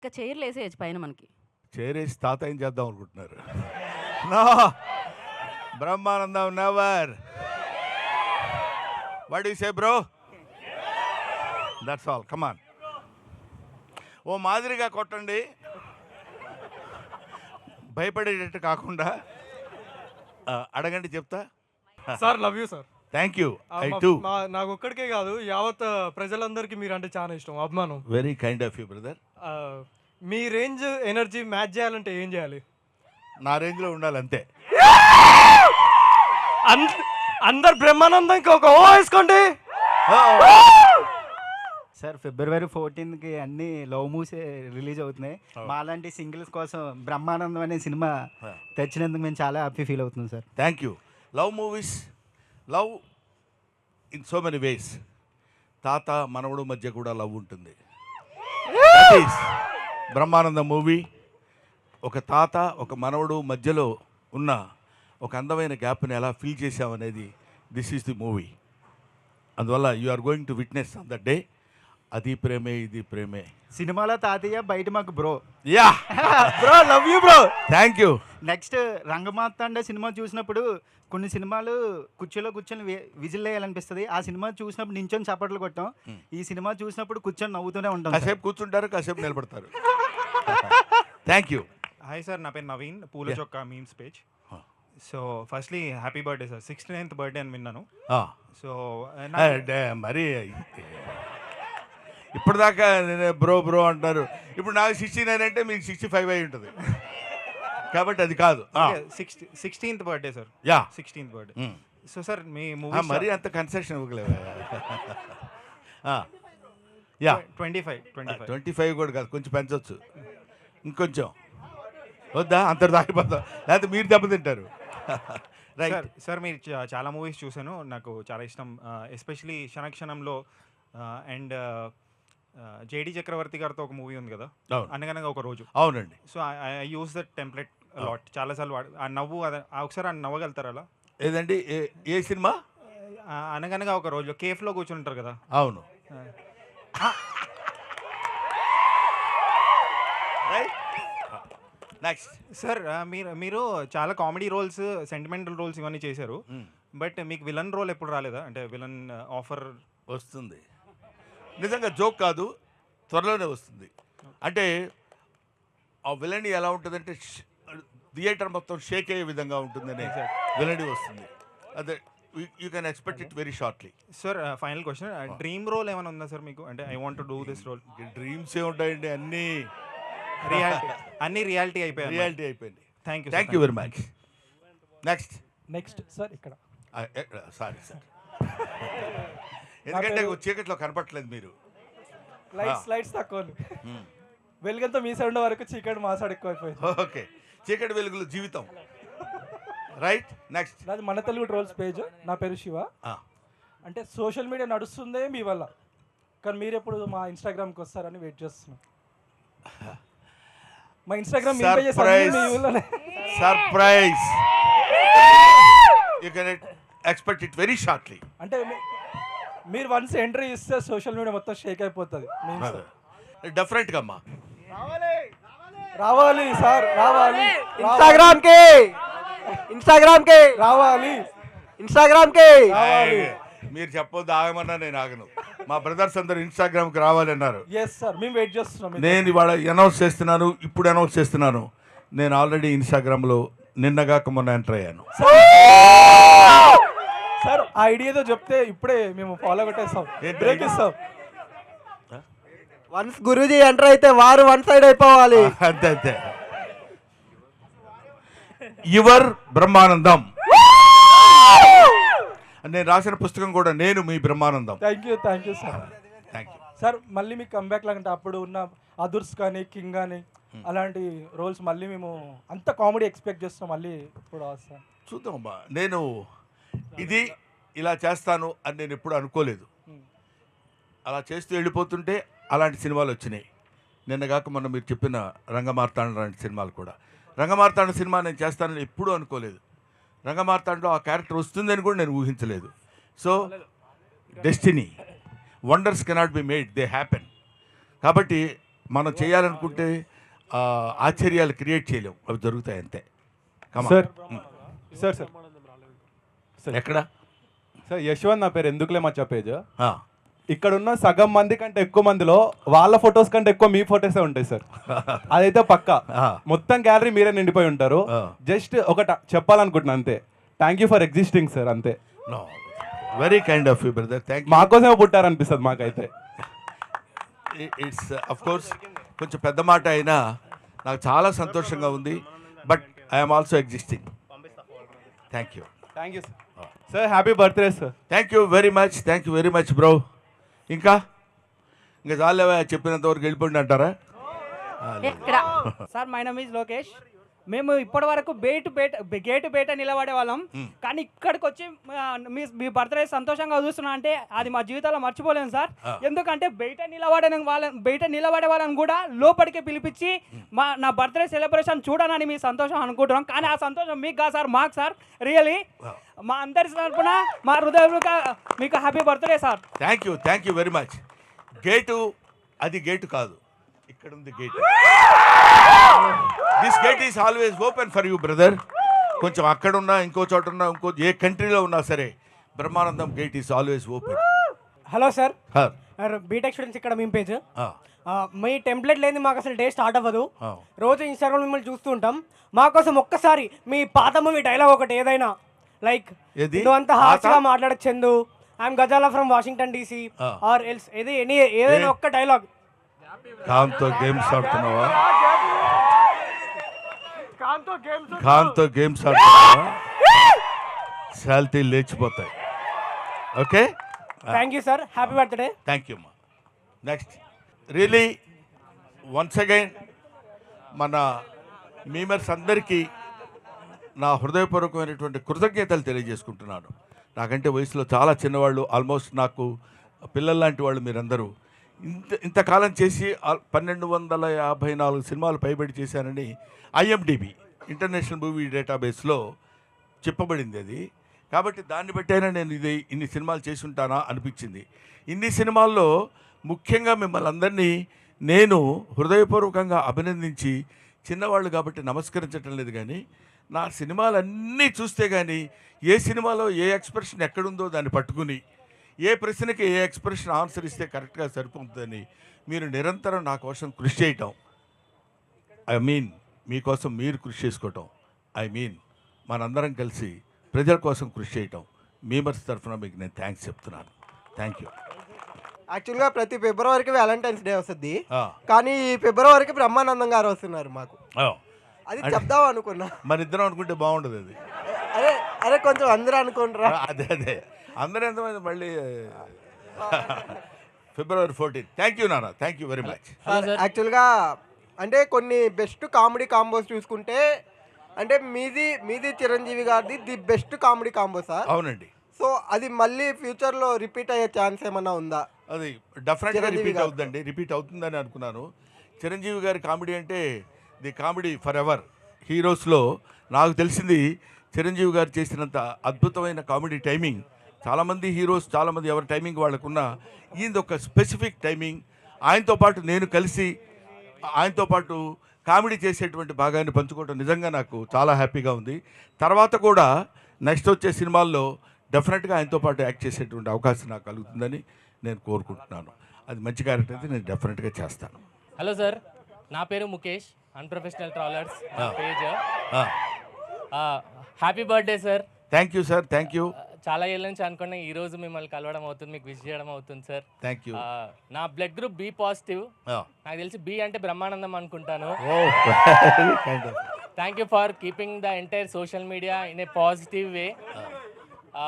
ఇంకా చైర్లు వేసేయచ్చు పైన మనకి. చేరేసి తాత ఏం చేద్దాం అనుకుంటున్నారు? No, Brahmanandam never. What you say bro? That's all, come on. ఓ మాదిరిగా కొట్టండి, భయపడేటట్టు కాకుండా. అడగండి, చెప్తా. Sir love you sir. Thank you. I too. నాకు ఒక్కడికే కాదు, యావత్ ప్రజలందరికీ మీరు అంటే చాలా ఇష్టం, అభిమానం. Very kind of you brother. Me range energy match చేయాలంటే ఏం చేయాలి? నా రేంజ్లో ఉండాలి అంతే. అందరు బ్రహ్మానందంకి ఒక ఓ వేసుకోండి. సార్ ఫిబ్రవరి 14కి అన్ని లవ్ మూవీస్ రిలీజ్ అవుతున్నాయి. మాలాంటి సింగిల్స్ కోసం బ్రహ్మానందం అనే సినిమా తెచ్చినందుకు మేము చాలా హ్యాపీ ఫీల్ అవుతున్నాం sir. Thank you. Love movies, love in so many ways. తాత మనవడు మధ్య కూడా లవ్ ఉంటుంది. That is Brahmanandam movie. ఒక తాత ఒక మనవడు మధ్యలో ఉన్న ఒక అందమైన గ్యాప్ని ఎలా ఫిల్ చేసామనేది దిస్ ఈస్ ది మూవీ. అందువల్ల you are going to witness on the day. అది ప్రేమే ఇది ప్రేమే. సినిమాలో తాతయ్య, బయట మాకు bro. Yeah bro, love you bro. Thank you. Next Rangamarthanda cinema చూసినప్పుడు కొన్ని సినిమాలు కుర్చీలో కూర్చొని విజిల్ వేయాలనిపిస్తుంది. ఆ సినిమా చూసినప్పుడు నించొని చప్పట్లు కొట్టాం. ఈ సినిమా చూసినప్పుడు కూర్చొని నవ్వుతూనే ఉంటాం. కాసేపు కూర్చుంటారు, కాసేపు నిలబడతారు. Thank you. హాయ్ సార్, నా పేరు నవీన్, పూల చొక్కా memes page. So firstly happy birthday sir. 69th birthday అని విన్నాను. సో మరి ఇప్పటిదాకా నేను బ్రో బ్రో అంటారు. ఇప్పుడు నాకు 69 అంటే మీకు 65 అయి ఉంటుంది, కాబట్టి అది కాదు. 16th birthday sir. Yeah, 16th birthday. So sir మీ మూవీ మరి అంత కన్సెషన్ ఇవ్వలేవు. యా, 25 కూడా కాదు, కొంచెం పెంచవచ్చు. ఇంకొంచెం వద్దా? అంత దాగిపోతాం, లేకపోతే మీరు దెబ్బతింటారు. రైట్ సార్, మీరు చాలా మూవీస్ చూశాను, నాకు చాలా ఇష్టం. ఎస్పెషలీ క్షణక్షణంలో అండ్ జేడి చక్రవర్తి గారితో ఒక మూవీ ఉంది కదా, అనగనగా ఒక రోజు. అవునండి. So I use that template lot, చాలాసార్లు ఆ నవ్వు ఒకసారి ఆ నవ్వగలుగుతారు అలా? ఏదండి? ఏ సినిమా? అనగనగా ఒక రోజు కేఫ్లో కూర్చుని ఉంటారు కదా. అవును. Right, next. సార్ మీరు చాలా కామెడీ రోల్స్, సెంటిమెంటల్ రోల్స్ ఇవన్నీ చేశారు, బట్ మీకు విలన్ రోల్ ఎప్పుడు రాలేదా? అంటే విలన్ ఆఫర్ వస్తుంది, నిజంగా జోక్ కాదు, త్వరలోనే వస్తుంది. అంటే ఆ విలన్ ఎలా ఉంటుందంటే థియేటర్ మొత్తం షేక్ అయ్యే విధంగా ఉంటుందని విలన్ వస్తుంది. అదే you can expect it very shortly. Sir final question, dream role ఏమైనా ఉందా సార్ మీకు? అంటే I want to do this role. Dreams ఏ ఉంటాయండి, అన్ని రియాలిటీ అయిపోయింది. Thank you very much. Next sir ఇక్కడ సారీ సార్, ఎందుకంటే చీకట్లో కనపట్లేదు మీరు. లైట్స్ తక్కువ, వెలుగంతా మీ సైడ్ ఉండే వరకు చీకటి మా సైడ్ ఎక్కువైపోయింది. ఓకే, చీకటి వెలుగులు జీవితం. Right, next. నాది మన తెలుగు ట్రోల్స్ పేజ్. నా పేరు శివ. అంటే సోషల్ మీడియా నడుస్తుందే మీ వల్ల, కానీ మీరు ఎప్పుడు మా ఇన్స్టాగ్రామ్కి వస్తారని వెయిట్ చేస్తున్నాం. మా Instagram surprise, you can expect it very shortly. అంటే మీరు వన్స్ ఎంట్రీ ఇస్తే సోషల్ మీడియా మొత్తం షేక్ అయిపోతుంది. డెఫినెట్గా అమ్మా, రావాలి సార్, రావాలి ఇన్స్టాగ్రామ్ కి రావాలి. మీరు చెప్పొద్దు, ఆగమన్నా నేను ఆగను. మా బ్రదర్స్ అందరూ ఇన్స్టాగ్రామ్కి రావాలన్నారు. ఎస్ సార్, మేము వెయిట్ చేస్తున్నాం. నేను ఇవాళ అనౌన్స్ చేస్తున్నాను, ఇప్పుడు అనౌన్స్ చేస్తున్నాను. నేను ఆల్రెడీ ఇన్స్టాగ్రామ్లో నిన్నగాక మొన్న ఎంటర్ అయ్యాను. సార్ ఆ ఐడియాతో చెప్తే ఇప్పుడే మేము ఫాలో కొట్టేస్తాం, బ్రేక్ ఇస్తాం. వన్స్ గురూజీ ఎంటర్ అయితే వారు వన్ సైడ్ అయిపోవాలి. అంతే. యువర్ బ్రహ్మానందం. నేను రాసిన పుస్తకం కూడా నేను మీ Brahmanandam. Thank you sir. Thank you sir. మళ్ళీ మీకు కంబ్యాక్ లాగంటే అప్పుడు ఉన్న అదుర్స్ కానీ కింగ్ కానీ అలాంటి రోల్స్ మళ్ళీ మేము అంత కామెడీ ఎక్స్పెక్ట్ చేస్తాం, మళ్ళీ ఇప్పుడు వస్తాం. చూద్దామమ్మా. నేను ఇది ఇలా చేస్తాను అని నేను ఎప్పుడు అనుకోలేదు. అలా చేస్తూ వెళ్ళిపోతుంటే అలాంటి సినిమాలు వచ్చినాయి. నిన్నగాక మొన్న మీరు చెప్పిన రంగమార్తాండ లాంటి సినిమాలు కూడా. రంగమార్తాండ సినిమా నేను చేస్తానని ఎప్పుడూ అనుకోలేదు. రంగమార్తాండలో ఆ క్యారెక్టర్ వస్తుందని కూడా నేను ఊహించలేదు. So destiny, wonders cannot be made, they happen. కాబట్టి మనం చేయాలనుకుంటే ఆశ్చర్యాలు క్రియేట్ చేయలేం, అవి జరుగుతాయి అంతే. Come on. Sir sir sir ఎక్కడ సార్ యశ్వంత్ నా పేరు, ఎందుకులే మచ్చా పేజ్. ఆ, ఇక్కడ ఉన్న సగం మంది కంటే ఎక్కువ మందిలో వాళ్ళ ఫొటోస్ కంటే ఎక్కువ మీ ఫొటోసే ఉంటాయి సార్. అదైతే పక్కా. ఆ. మొత్తం గ్యాలరీ మీరే నిండిపోయి ఉంటారు. ఆ. జస్ట్ ఒకటి చెప్పాలనుకుంటున్నా అంతే, thank you for existing sir, అంతే. No, very kind of you brother, thank you. మాకోసమే పుట్టారనిపిస్తుంది మాకైతే. ఇట్స్ అఫ్ కోర్స్ కొంచెం పెద్ద మాట అయినా నాకు చాలా సంతోషంగా ఉంది, but I'm also existing. Thank you, thank you sir. Sir happy birthday sir. Thank you very much bro. ఇంకా చాలేవా, చెప్పినంత వరకు వెళ్ళిపోండి అంటారా? Sir my name is Lokesh. మేము ఇప్పటి వరకు గేటు బయట నిలబడే వాళ్ళం, కానీ ఇక్కడికి వచ్చి మీ బర్త్డే సంతోషంగా చూస్తున్నా అంటే అది మా జీవితాల్లో మర్చిపోలేము సార్. ఎందుకంటే బయట నిలబడే వాళ్ళని కూడా లోపలికి పిలిపించి నా బర్త్డే సెలబ్రేషన్ చూడనని మీ సంతోషం అనుకుంటున్నాం, కానీ ఆ సంతోషం మీకు కాదు సార్, మాకు సార్. రియలీ మా అందరి తరపున మా హృదయపూర్వక మీకు happy birthday sir. Thank you very much. అది గేటు కాదు, ఇక్కడ ఉంది gate. This gate is always open for you brother. కొంచెం అక్కడున్నా, ఇంకో చోట ఉన్నా, ఏ కంట్రీలో ఉన్నా సరే Brahmanandam gate is always open. Hello sir, BTech students ఇక్కడ మేము పేజ్. మీ టెంప్లెట్ లేని మాకు అసలు డే స్టార్ట్ అవ్వదు. రోజు ఇన్స్టాగ్రామ్ మిమ్మల్ని చూస్తూ ఉంటాం. మా కోసం ఒక్కసారి మీ పాత మూవీ డైలాగ్ ఒకటి ఏదైనా, లైక్ నువ్వు అంత హార్ష్గా మాట్లాడచ్చందు, I'm Ghazala from Washington DC or else, ఏదైనా ఒక్క డైలాగ్. ఖాన్తో గేమ్స్ ఆడుతున్నావా? ఖాన్తో గేమ్స్ ఆడుతున్నావా? శాలిటీ లేచిపోతాయి. Okay, thank you sir, happy birthday. Thank you అమ్మా. నెక్స్ట్ రియలీ వన్స్ అగైన్ మన మీమర్స్ అందరికీ నా హృదయపూర్వకమైనటువంటి కృతజ్ఞతలు తెలియజేసుకుంటున్నాను. నాకంటే వయసులో చాలా చిన్నవాళ్ళు, ఆల్మోస్ట్ నాకు పిల్లల్లాంటి వాళ్ళు మీరందరూ. ఇంతకాలం చేసి 1254 సినిమాలు పైబడి చేశానని IMDb ఇంటర్నేషనల్ మూవీ డేటాబేస్లో చెప్పబడింది అది. కాబట్టి దాన్ని బట్టైనా నేను ఇన్ని సినిమాలు చేసి ఉంటానా అనిపించింది. ఇన్ని సినిమాల్లో ముఖ్యంగా మిమ్మల్ని అందరినీ నేను హృదయపూర్వకంగా అభినందించి, చిన్నవాళ్ళు కాబట్టి నమస్కరించటం లేదు, కానీ నా సినిమాలన్నీ చూస్తే కానీ ఏ సినిమాలో ఏ ఎక్స్ప్రెషన్ ఎక్కడుందో దాన్ని పట్టుకుని ఏ ప్రశ్నకి ఏ ఎక్స్ప్రెషన్ ఆన్సర్ ఇస్తే కరెక్ట్గా సరిపోతుందని మీరు నిరంతరం నా కోసం కృషి చేయటం, మీకోసం మీరు కృషి చేసుకోవటం, మనందరం కలిసి ప్రజల కోసం కృషి చేయటం, మీమర్స్ తరఫున మీకు నేను థ్యాంక్స్ చెప్తున్నాను. Thank you. యాక్చువల్గా ప్రతి ఫిబ్రవరికి వ్యాలంటైన్స్ డే వస్తుంది, కానీ ఈ ఫిబ్రవరికి బ్రహ్మానందం గారు వస్తున్నారు మాకు. అది చెప్దాం అనుకున్నా. మన ఇద్దరం అనుకుంటే బాగుండదు అది. అరే కొంచెం అందరూ అనుకుంటారా? అదే అందరూ ఎంతమంది మళ్ళీ February 14. థ్యాంక్ యూ నాన్న, థ్యాంక్ యూ వెరీ మచ్. యాక్చువల్గా అంటే కొన్ని బెస్ట్ కామెడీ కాంబోస్ చూసుకుంటే అంటే మీది చిరంజీవి గారిది the best comedy combo sir. అవునండి. సో అది మళ్ళీ ఫ్యూచర్లో రిపీట్ అయ్యే ఛాన్స్ ఏమన్నా ఉందా? అది డెఫినెట్గా రిపీట్ అవుతుందని అనుకున్నాను. చిరంజీవి గారి కామెడీ అంటే ది కామెడీ ఫర్ ఎవర్. హీరోస్లో నాకు తెలిసింది చిరంజీవి గారు చేసినంత అద్భుతమైన కామెడీ టైమింగ్ చాలామంది హీరోస్, చాలామంది ఎవరి టైమింగ్ వాళ్ళకున్నా, ఈయనది ఒక స్పెసిఫిక్ టైమింగ్. ఆయనతో పాటు నేను కలిసి ఆయనతో పాటు కామెడీ చేసేటువంటి భాగాన్ని పంచుకోవడం నిజంగా నాకు చాలా హ్యాపీగా ఉంది. తర్వాత కూడా నెక్స్ట్ వచ్చే సినిమాల్లో డెఫినెట్గా ఆయనతో పాటు యాక్ట్ చేసేటువంటి అవకాశం నాకు కలుగుతుందని నేను కోరుకుంటున్నాను. అది మంచి క్యారెక్టర్ అయితే నేను డెఫినెట్గా చేస్తాను. హలో సార్, నా పేరు Mukesh, unprofessional travellers page. Happy birthday sir. Thank you sir, thank you. చాలా ఏళ్ళ నుంచి అనుకున్నా ఈ రోజు మిమ్మల్ని కలవడం అవుతుంది, మీకు విష్ చేయడం అవుతుంది సార్. Thank you. నా బ్లడ్ గ్రూప్ బి పాజిటివ్. నాకు తెలిసి బి అంటే బ్రహ్మానందం అనుకుంటాను. Thank you for keeping the entire social media in a positive way.